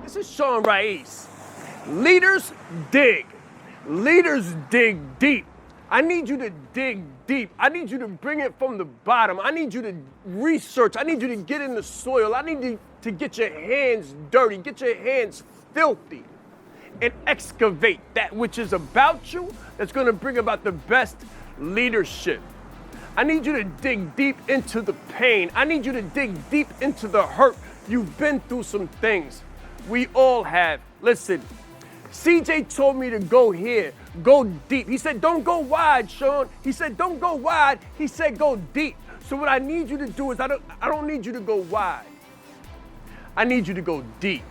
This is Shaan Rais. Leaders dig. Leaders dig deep. I need you to dig deep. I need you to bring it from the bottom. I need you to research. I need you to get in the soil. I need you to get your hands dirty, get your hands filthy, and excavate that which is about you that's going to bring about the best leadership. I need you to dig deep into the pain. I need you to dig deep into the hurt. You've been through some things. We all have. Listen, CJ told me to go here, go deep. He said, don't go wide, Shaan. He said, don't go wide. He said, go deep. So what I need you to do is I don't need you to go wide. I need you to go deep.